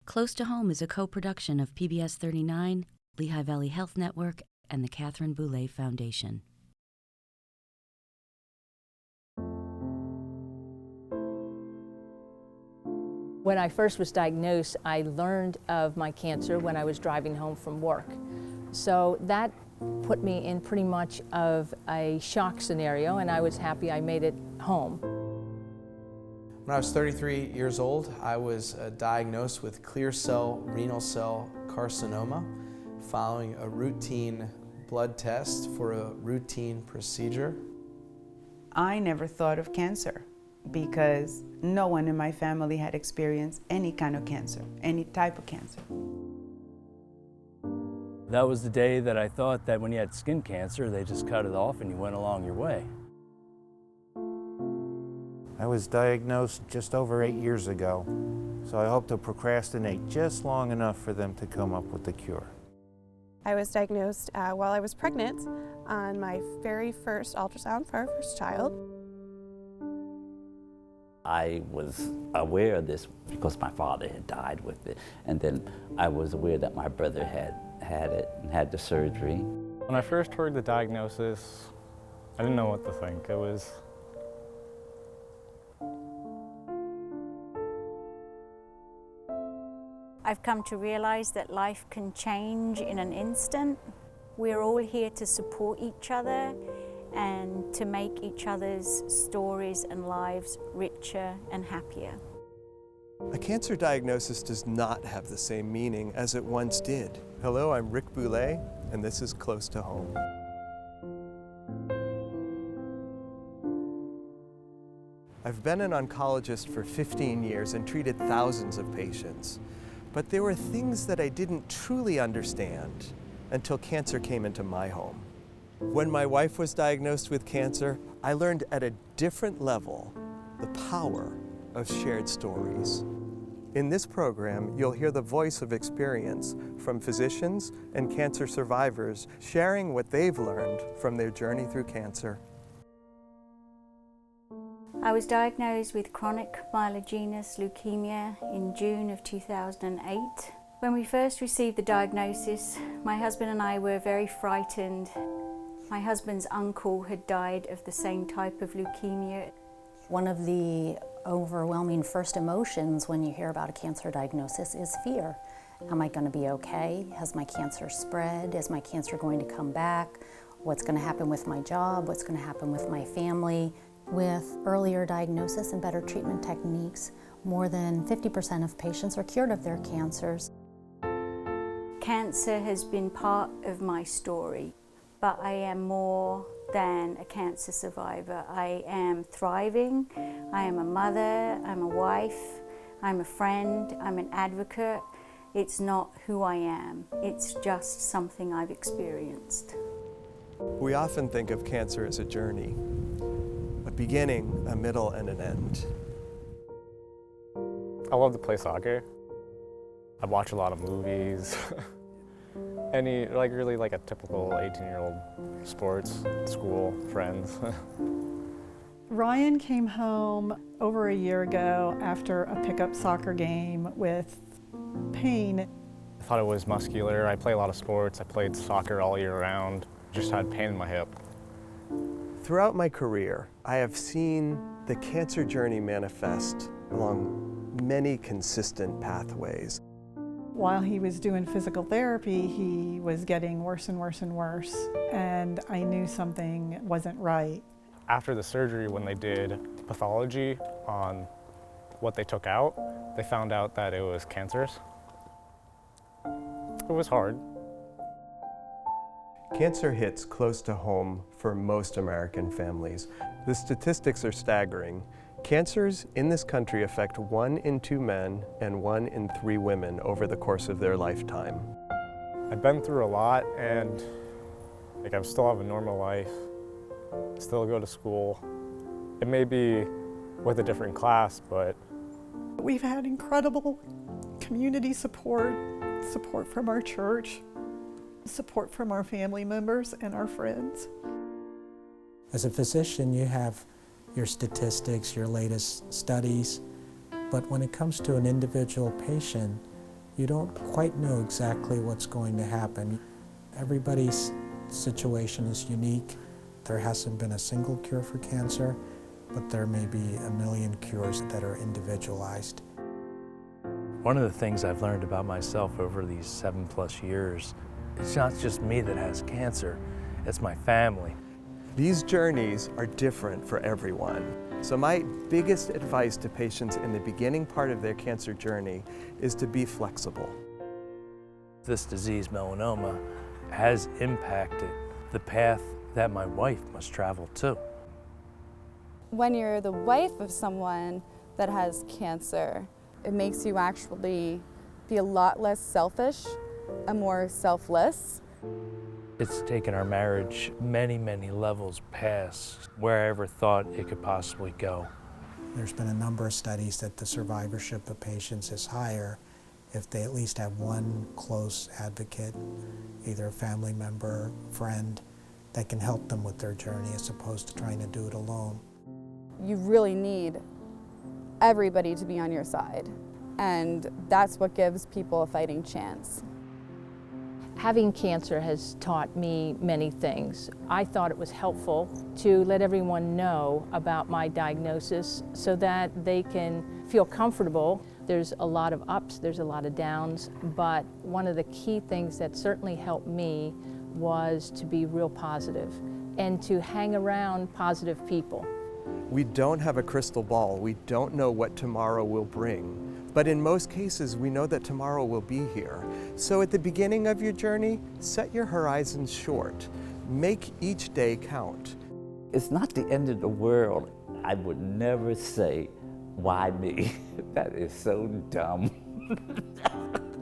Close to Home is a co-production of PBS 39, Lehigh Valley Health Network, and the Catherine Boulay Foundation. When I first was diagnosed, I learned of my cancer when I was driving home from work. So that put me in pretty much of a shock scenario, and I was happy I made it home. When I was 33 years old, I was diagnosed with clear cell renal cell carcinoma following a routine blood test for a routine procedure. I never thought of cancer because no one in my family had experienced any kind of cancer, any type of cancer. That was the day that I thought that when you had skin cancer, they just cut it off and you went along your way. I was diagnosed just over 8 years ago, so I hope to procrastinate just long enough for them to come up with the cure. I was diagnosed while I was pregnant on my very first ultrasound for our first child. I was aware of this because my father had died with it, and then I was aware that my brother had it and had the surgery. When I first heard the diagnosis, I didn't know what to think. I've come to realize that life can change in an instant. We're all here to support each other and to make each other's stories and lives richer and happier. A cancer diagnosis does not have the same meaning as it once did. Hello, I'm Rick Boulay, and this is Close to Home. I've been an oncologist for 15 years and treated thousands of patients. But there were things that I didn't truly understand until cancer came into my home. When my wife was diagnosed with cancer, I learned at a different level the power of shared stories. In this program, you'll hear the voice of experience from physicians and cancer survivors sharing what they've learned from their journey through cancer. I was diagnosed with chronic myelogenous leukemia in June of 2008. When we first received the diagnosis, my husband and I were very frightened. My husband's uncle had died of the same type of leukemia. One of the overwhelming first emotions when you hear about a cancer diagnosis is fear. Am I going to be okay? Has my cancer spread? Is my cancer going to come back? What's going to happen with my job? What's going to happen with my family? With earlier diagnosis and better treatment techniques, more than 50% of patients are cured of their cancers. Cancer has been part of my story, but I am more than a cancer survivor. I am thriving. I am a mother, I'm a wife, I'm a friend, I'm an advocate. It's not who I am. It's just something I've experienced. We often think of cancer as a journey. A beginning, a middle, and an end. I love to play soccer. I watch a lot of movies. Really like a typical 18-year-old sports, school, friends. Ryan came home over a year ago after a pickup soccer game with pain. I thought it was muscular. I play a lot of sports. I played soccer all year round. Just had pain in my hip. Throughout my career, I have seen the cancer journey manifest along many consistent pathways. While he was doing physical therapy, he was getting worse and worse and worse, and I knew something wasn't right. After the surgery, when they did pathology on what they took out, they found out that it was cancerous. It was hard. Cancer hits close to home for most American families. The statistics are staggering. Cancers in this country affect 1 in 2 men and 1 in 3 women over the course of their lifetime. I've been through a lot, and I still have a normal life, still go to school. It may be with a different class, but we've had incredible community support from our church, support from our family members and our friends. As a physician, you have your statistics, your latest studies, but when it comes to an individual patient, You don't quite know exactly what's going to happen. Everybody's situation is unique. There hasn't been a single cure for cancer, but there may be a million cures that are individualized. One of the things I've learned about myself over these 7+ years, it's not just me that has cancer, it's my family. These journeys are different for everyone. So my biggest advice to patients in the beginning part of their cancer journey is to be flexible. This disease, melanoma, has impacted the path that my wife must travel too. When you're the wife of someone that has cancer, it makes you actually be a lot less selfish and more selfless. It's taken our marriage many, many levels past where I ever thought it could possibly go. There's been a number of studies that the survivorship of patients is higher if they at least have one close advocate, either a family member, friend, that can help them with their journey as opposed to trying to do it alone. You really need everybody to be on your side, and that's what gives people a fighting chance. Having cancer has taught me many things. I thought it was helpful to let everyone know about my diagnosis so that they can feel comfortable. There's a lot of ups, there's a lot of downs, but one of the key things that certainly helped me was to be real positive and to hang around positive people. We don't have a crystal ball. We don't know what tomorrow will bring. But in most cases, we know that tomorrow will be here. So at the beginning of your journey, set your horizons short. Make each day count. It's not the end of the world. I would never say, why me? That is so dumb.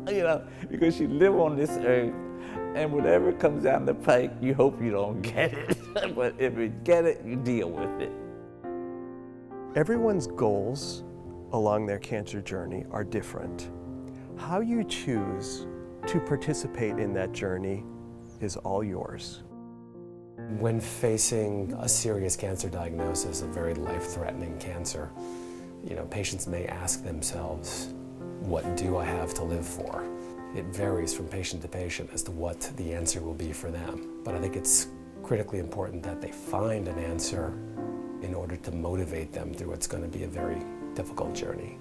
You know, because you live on this earth, and whatever comes down the pike, you hope you don't get it. But if you get it, you deal with it. Everyone's goals along their cancer journey are different. How you choose to participate in that journey is all yours. When facing a serious cancer diagnosis, a very life-threatening cancer, patients may ask themselves, what do I have to live for? It varies from patient to patient as to what the answer will be for them. But I think it's critically important that they find an answer in order to motivate them through what's going to be a very difficult journey.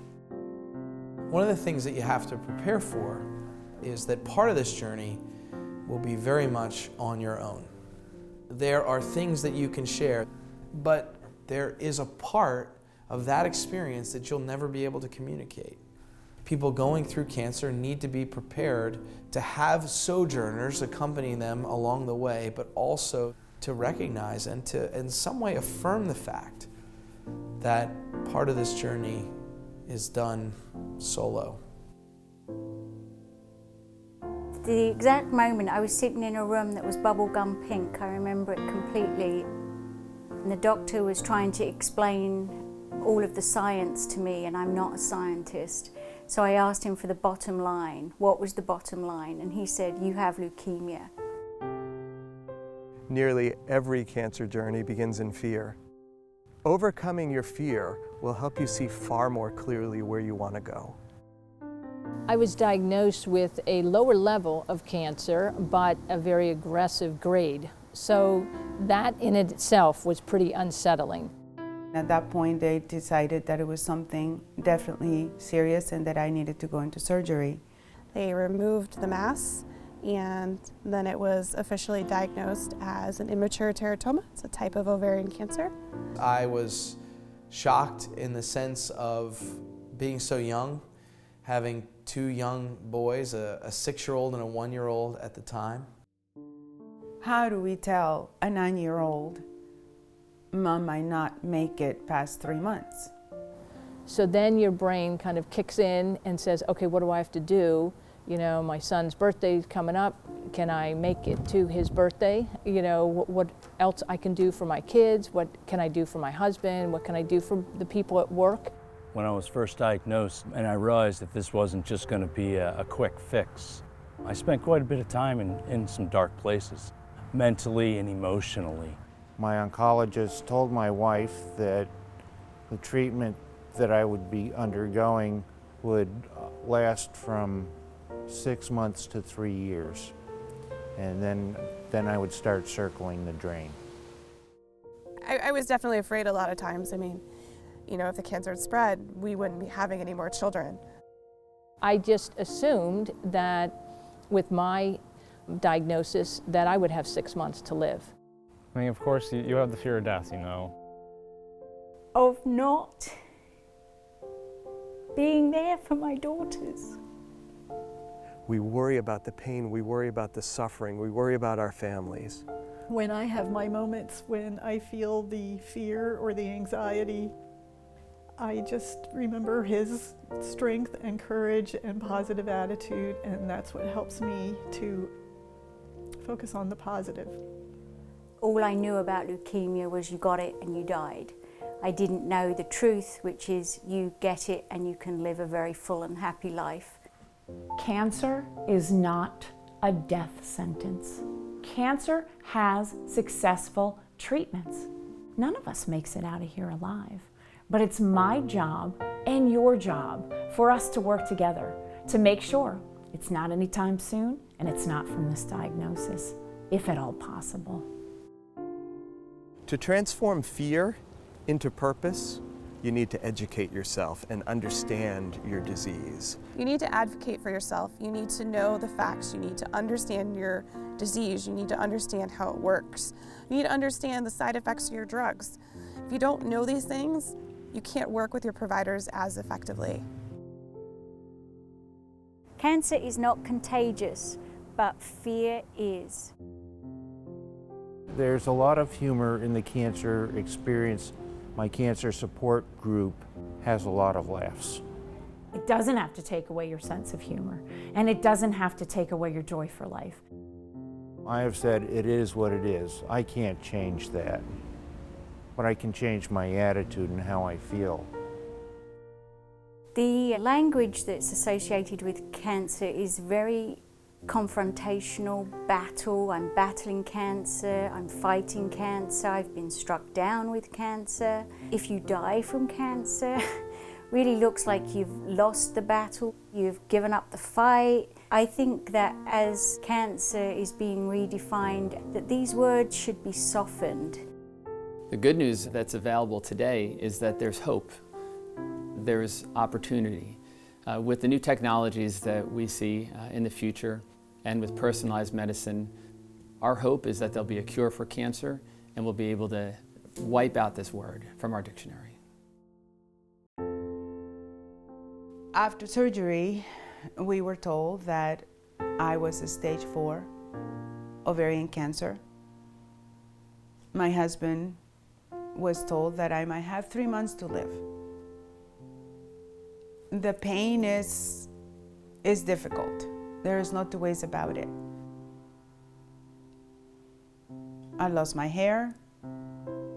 One of the things that you have to prepare for is that part of this journey will be very much on your own. There are things that you can share, but there is a part of that experience that you'll never be able to communicate. People going through cancer need to be prepared to have sojourners accompany them along the way, but also to recognize and to in some way affirm the fact that part of this journey is done solo. The exact moment I was sitting in a room that was bubblegum pink, I remember it completely. And the doctor was trying to explain all of the science to me, and I'm not a scientist. So I asked him for the bottom line. What was the bottom line? And he said, you have leukemia. Nearly every cancer journey begins in fear. Overcoming your fear will help you see far more clearly where you want to go. I was diagnosed with a lower level of cancer, but a very aggressive grade. So that in itself was pretty unsettling. At that point, they decided that it was something definitely serious and that I needed to go into surgery. They removed the mass, and then it was officially diagnosed as an immature teratoma. It's a type of ovarian cancer. I was shocked in the sense of being so young, having two young boys, a 6-year-old and a 1-year-old at the time. How do we tell a 9-year-old, Mom might not make it past 3 months? So then your brain kind of kicks in and says, okay, what do I have to do? My son's birthday's coming up. Can I make it to his birthday? What else I can do for my kids? What can I do for my husband? What can I do for the people at work? When I was first diagnosed and I realized that this wasn't just going to be a quick fix, I spent quite a bit of time in some dark places, mentally and emotionally. My oncologist told my wife that the treatment that I would be undergoing would last from 6 months to 3 years. And then I would start circling the drain. I was definitely afraid a lot of times. I mean, you know, if the cancer had spread, we wouldn't be having any more children. I just assumed that with my diagnosis that I would have 6 months to live. I mean, of course, you have the fear of death, you know. Of not being there for my daughters. We worry about the pain, we worry about the suffering, we worry about our families. When I have my moments when I feel the fear or the anxiety, I just remember his strength and courage and positive attitude, and that's what helps me to focus on the positive. All I knew about leukemia was you got it and you died. I didn't know the truth, which is you get it and you can live a very full and happy life. Cancer is not a death sentence. Cancer has successful treatments. None of us makes it out of here alive. But it's my job and your job for us to work together to make sure it's not anytime soon and it's not from this diagnosis, if at all possible. To transform fear into purpose, you need to educate yourself and understand your disease. You need to advocate for yourself. You need to know the facts. You need to understand your disease. You need to understand how it works. You need to understand the side effects of your drugs. If you don't know these things, you can't work with your providers as effectively. Cancer is not contagious, but fear is. There's a lot of humor in the cancer experience. My cancer support group has a lot of laughs. It doesn't have to take away your sense of humor, and it doesn't have to take away your joy for life. I have said it is what it is. I can't change that, but I can change my attitude and how I feel. The language that's associated with cancer is very confrontational, battle. I'm battling cancer, I'm fighting cancer, I've been struck down with cancer. If you die from cancer, really looks like you've lost the battle, you've given up the fight. I think that as cancer is being redefined, that these words should be softened. The good news that's available today is that there's hope, there's opportunity. With the new technologies that we see in the future and with personalized medicine, our hope is that there'll be a cure for cancer and we'll be able to wipe out this word from our dictionary. After surgery, we were told that I was a stage 4 ovarian cancer. My husband was told that I might have 3 months to live. The pain is difficult. There is no two ways about it. I lost my hair,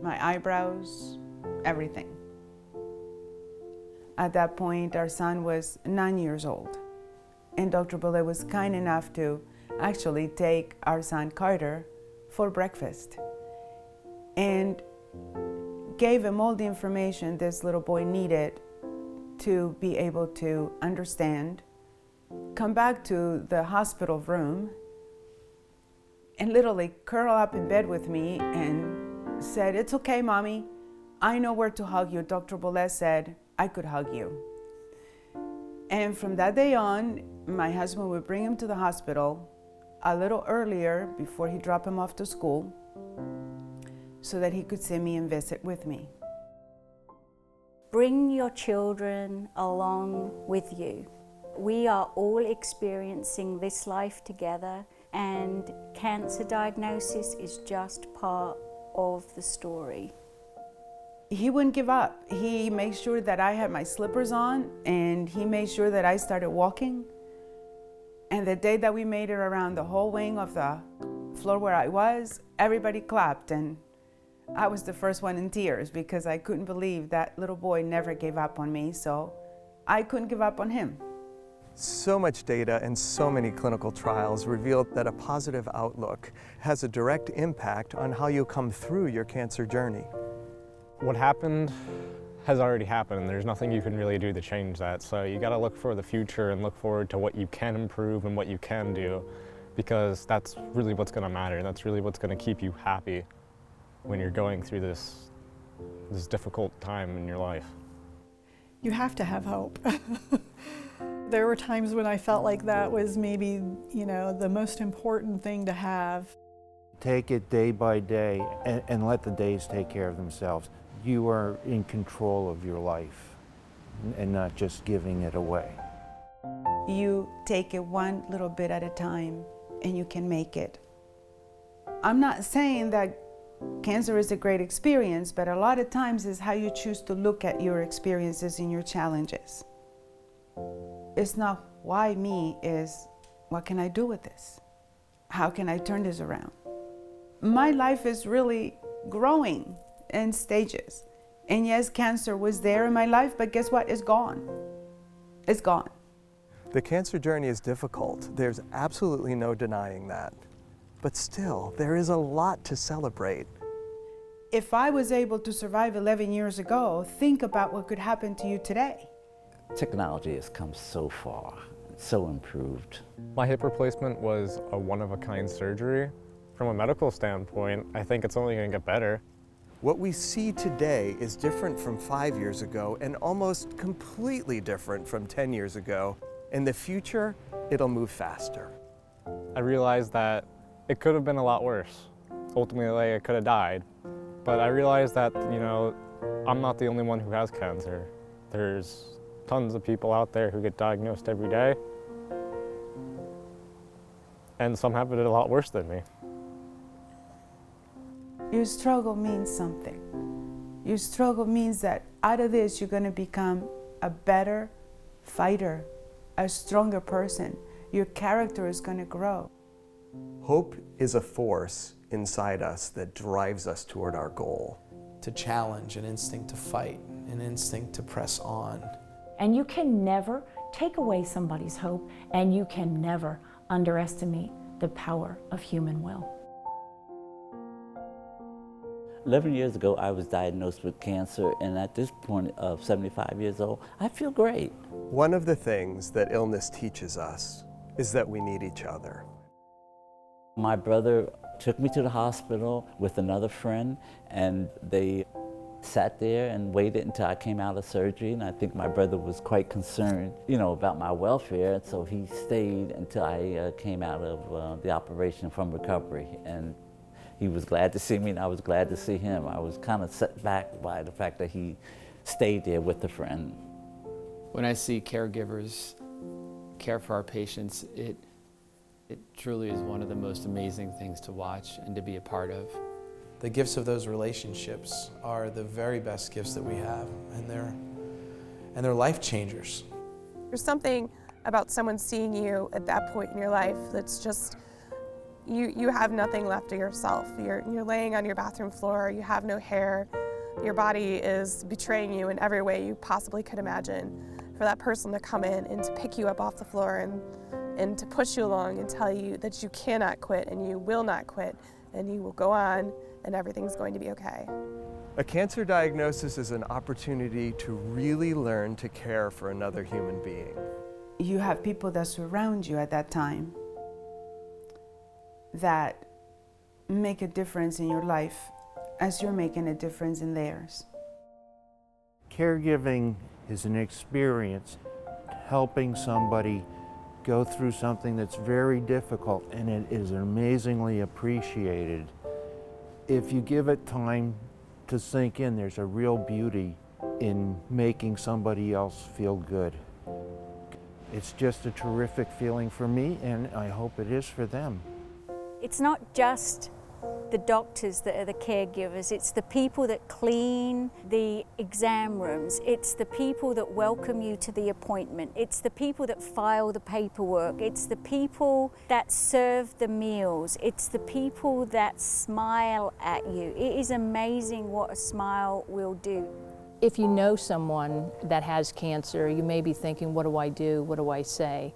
my eyebrows, everything. At that point, our son was 9 years old, and Dr. Boulay was kind enough to actually take our son Carter for breakfast and gave him all the information this little boy needed to be able to understand, come back to the hospital room, and literally curl up in bed with me and said, "It's okay, Mommy. I know where to hug you. Dr. Boulay said I could hug you." And from that day on, my husband would bring him to the hospital a little earlier before he dropped him off to school so that he could see me and visit with me. Bring your children along with you. We are all experiencing this life together, and cancer diagnosis is just part of the story. He wouldn't give up. He made sure that I had my slippers on, and he made sure that I started walking. And the day that we made it around the whole wing of the floor where I was, everybody clapped, and I was the first one in tears because I couldn't believe that little boy never gave up on me, so I couldn't give up on him. So much data and so many clinical trials revealed that a positive outlook has a direct impact on how you come through your cancer journey. What happened has already happened, and there's nothing you can really do to change that. So you got to look for the future and look forward to what you can improve and what you can do, because that's really what's going to matter. That's really what's going to keep you happy when you're going through this difficult time in your life. You have to have hope. There were times when I felt like that was maybe, the most important thing to have. Take it day by day and let the days take care of themselves. You are in control of your life and not just giving it away. You take it one little bit at a time and you can make it. I'm not saying that cancer is a great experience, but a lot of times is how you choose to look at your experiences and your challenges. It's not why me, is what can I do with this? How can I turn this around? My life is really growing in stages. And yes, cancer was there in my life, but guess what? It's gone. It's gone. The cancer journey is difficult. There's absolutely no denying that. But still, there is a lot to celebrate. If I was able to survive 11 years ago, think about what could happen to you today. Technology has come so far, so improved. My hip replacement was a one-of-a-kind surgery. From a medical standpoint, I think it's only going to get better. What we see today is different from 5 years ago and almost completely different from 10 years ago. In the future, it'll move faster. I realized that it could have been a lot worse. Ultimately, I could have died. But I realized that, I'm not the only one who has cancer. There's tons of people out there who get diagnosed every day. And some have it a lot worse than me. Your struggle means something. Your struggle means that out of this, you're going to become a better fighter, a stronger person. Your character is going to grow. Hope is a force inside us that drives us toward our goal. To challenge, an instinct to fight, an instinct to press on. And you can never take away somebody's hope, and you can never underestimate the power of human will. 11 years ago, I was diagnosed with cancer, and at this point of 75 years old, I feel great. One of the things that illness teaches us is that we need each other. My brother took me to the hospital with another friend, and they sat there and waited until I came out of surgery, and I think my brother was quite concerned, about my welfare, so he stayed until I came out of the operation from recovery. And he was glad to see me, and I was glad to see him. I was kind of set back by the fact that he stayed there with a friend. When I see caregivers care for our patients, it truly is one of the most amazing things to watch and to be a part of. The gifts of those relationships are the very best gifts that we have, and they're life changers. There's something about someone seeing you at that point in your life that's just, you have nothing left of yourself. You're laying on your bathroom floor, you have no hair, your body is betraying you in every way you possibly could imagine. For that person to come in and to pick you up off the floor and to push you along and tell you that you cannot quit and you will not quit and you will go on and everything's going to be okay. A cancer diagnosis is an opportunity to really learn to care for another human being. You have people that surround you at that time that make a difference in your life as you're making a difference in theirs. Caregiving is an experience helping somebody go through something that's very difficult, and it is amazingly appreciated. If you give it time to sink in, there's a real beauty in making somebody else feel good. It's just a terrific feeling for me, and I hope it is for them. It's not just the doctors that are the caregivers, it's the people that clean the exam rooms, it's the people that welcome you to the appointment, it's the people that file the paperwork, it's the people that serve the meals, it's the people that smile at you. It is amazing what a smile will do. If you know someone that has cancer, you may be thinking, what do I do? What do I say?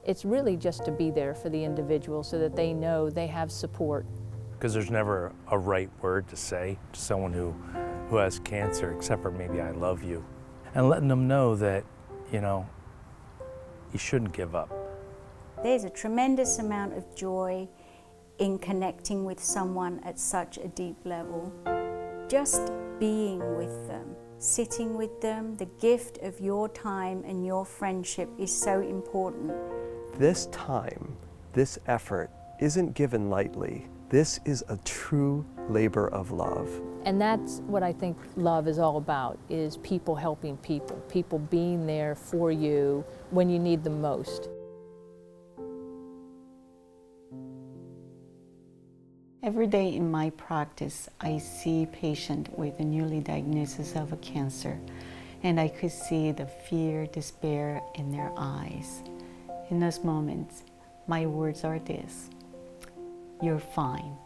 It's really just to be there for the individual so that they know they have support. Because there's never a right word to say to someone who who has cancer, except for maybe I love you. And letting them know that, you know, you shouldn't give up. There's a tremendous amount of joy in connecting with someone at such a deep level. Just being with them, sitting with them, the gift of your time and your friendship is so important. This time, this effort isn't given lightly. This is a true labor of love. And that's what I think love is all about, is people helping people, people being there for you when you need them most. Every day in my practice, I see a patient with a newly diagnosis of a cancer, and I could see the fear, despair in their eyes. In those moments, my words are this: you're fine.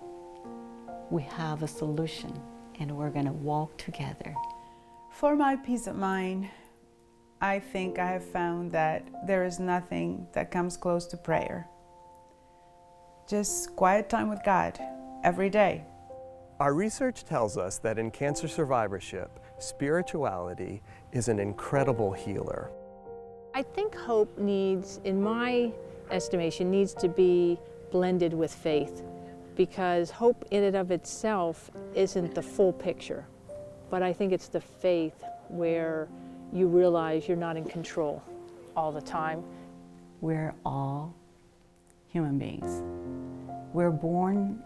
We have a solution, and we're gonna walk together. For my peace of mind, I think I have found that there is nothing that comes close to prayer. Just quiet time with God every day. Our research tells us that in cancer survivorship, spirituality is an incredible healer. I think hope needs, in my estimation, needs to be blended with faith, because hope in and of itself isn't the full picture. But I think it's the faith where you realize you're not in control all the time. We're all human beings. We're born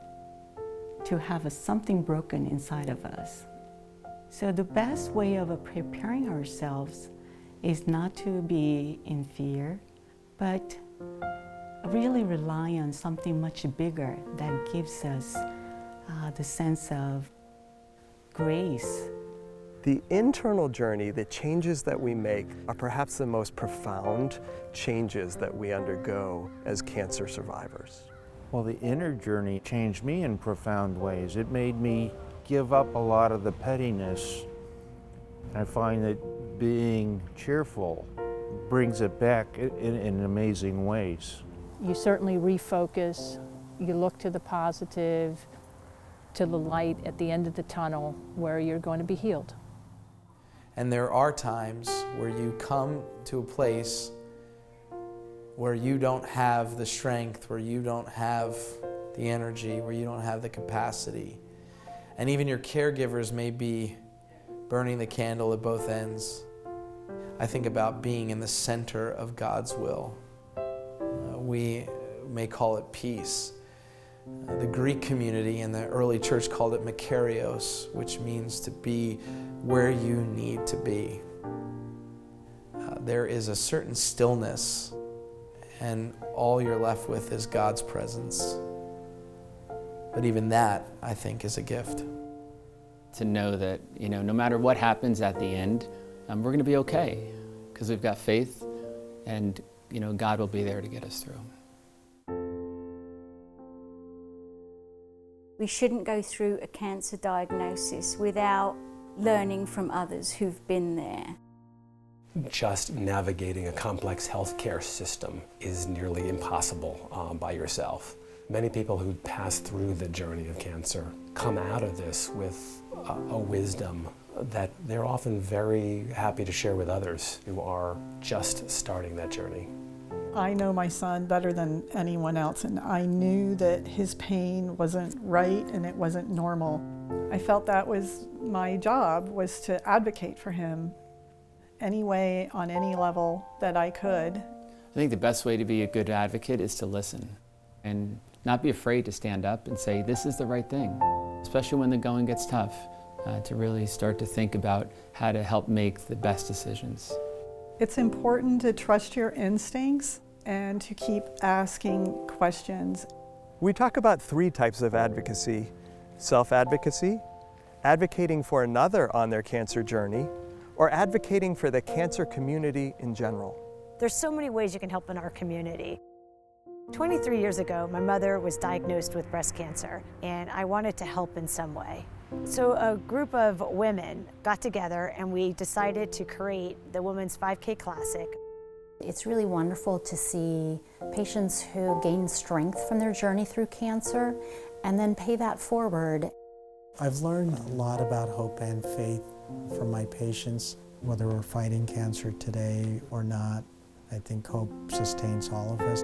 to have something broken inside of us. So the best way of preparing ourselves is not to be in fear, but really rely on something much bigger that gives us the sense of grace. The internal journey, the changes that we make, are perhaps the most profound changes that we undergo as cancer survivors. Well, the inner journey changed me in profound ways. It made me give up a lot of the pettiness. I find that being cheerful brings it back in amazing ways. You certainly refocus, you look to the positive, to the light at the end of the tunnel where you're going to be healed. And there are times where you come to a place where you don't have the strength, where you don't have the energy, where you don't have the capacity. And even your caregivers may be burning the candle at both ends. I think about being in the center of God's will. We may call it peace. The Greek community in the early church called it makarios, which means to be where you need to be. There is a certain stillness, and all you're left with is God's presence. But even that, I think, is a gift. To know that, no matter what happens at the end, we're going to be okay, because we've got faith, and God will be there to get us through. We shouldn't go through a cancer diagnosis without learning from others who've been there. Just navigating a complex healthcare system is nearly impossible by yourself. Many people who pass through the journey of cancer come out of this with a wisdom that they're often very happy to share with others who are just starting that journey. I know my son better than anyone else, and I knew that his pain wasn't right and it wasn't normal. I felt that was my job, was to advocate for him any way, on any level that I could. I think the best way to be a good advocate is to listen and not be afraid to stand up and say, this is the right thing, especially when the going gets tough, to really start to think about how to help make the best decisions. It's important to trust your instincts and to keep asking questions. We talk about 3 types of advocacy: self-advocacy, advocating for another on their cancer journey, or advocating for the cancer community in general. There's so many ways you can help in our community. 23 years ago, my mother was diagnosed with breast cancer, and I wanted to help in some way. So a group of women got together and we decided to create the Women's 5K Classic. It's really wonderful to see patients who gain strength from their journey through cancer and then pay that forward. I've learned a lot about hope and faith from my patients, whether we're fighting cancer today or not. I think hope sustains all of us.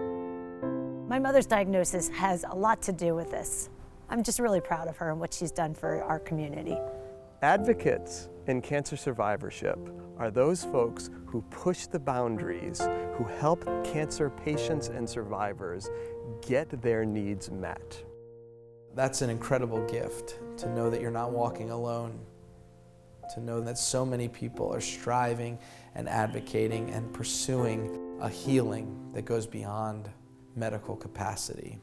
My mother's diagnosis has a lot to do with this. I'm just really proud of her and what she's done for our community. Advocates in cancer survivorship are those folks who push the boundaries, who help cancer patients and survivors get their needs met. That's an incredible gift, to know that you're not walking alone, to know that so many people are striving and advocating and pursuing a healing that goes beyond medical capacity.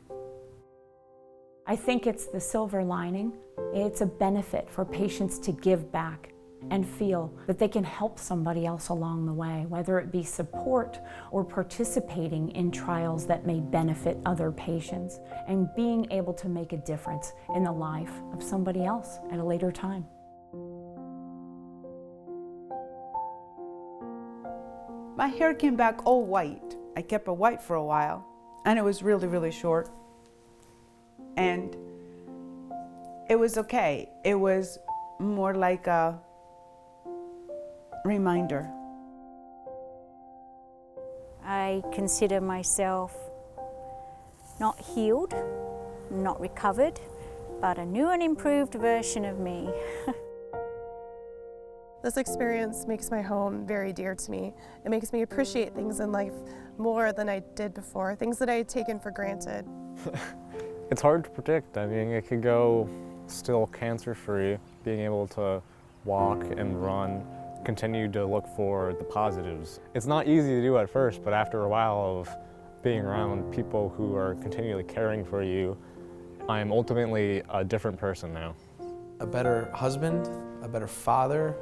I think it's the silver lining. It's a benefit for patients to give back and feel that they can help somebody else along the way, whether it be support or participating in trials that may benefit other patients, and being able to make a difference in the life of somebody else at a later time. My hair came back all white. I kept it white for a while, and it was really, really short. And it was okay. It was more like a reminder. I consider myself not healed, not recovered, but a new and improved version of me. This experience makes my home very dear to me. It makes me appreciate things in life more than I did before, things that I had taken for granted. It's hard to predict. I mean, it could go still cancer-free, being able to walk and run, continue to look for the positives. It's not easy to do at first, but after a while of being around people who are continually caring for you, I am ultimately a different person now. A better husband, a better father,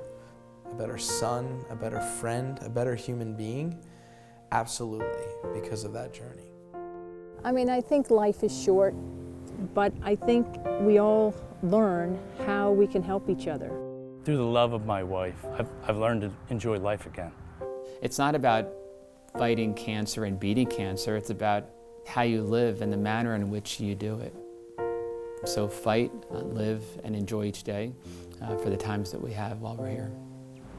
a better son, a better friend, a better human being, absolutely, because of that journey. I mean, I think life is short, but I think we all learn how we can help each other. Through the love of my wife, I've learned to enjoy life again. It's not about fighting cancer and beating cancer, it's about how you live and the manner in which you do it. So fight, live, and enjoy each day for the times that we have while we're here.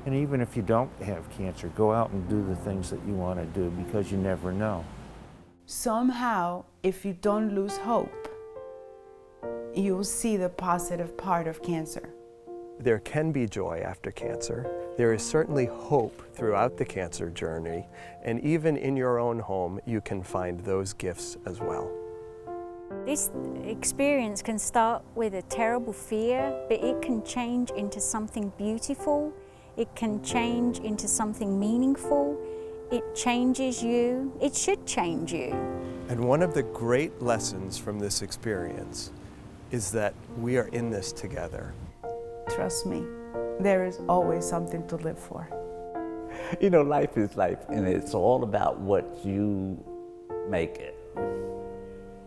And even if you don't have cancer, go out and do the things that you want to do, because you never know. Somehow, if you don't lose hope, you'll see the positive part of cancer. There can be joy after cancer. There is certainly hope throughout the cancer journey, and even in your own home, you can find those gifts as well. This experience can start with a terrible fear, but it can change into something beautiful. It can change into something meaningful. It changes you. It should change you. And one of the great lessons from this experience is that we are in this together. Trust me, there is always something to live for. You know, life is life, and it's all about what you make it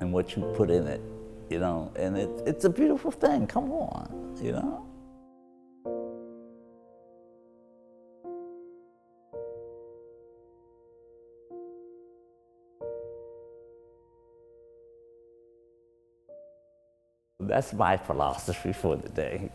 and what you put in it, you know, and it's a beautiful thing. Come on, you know. That's my philosophy for the day.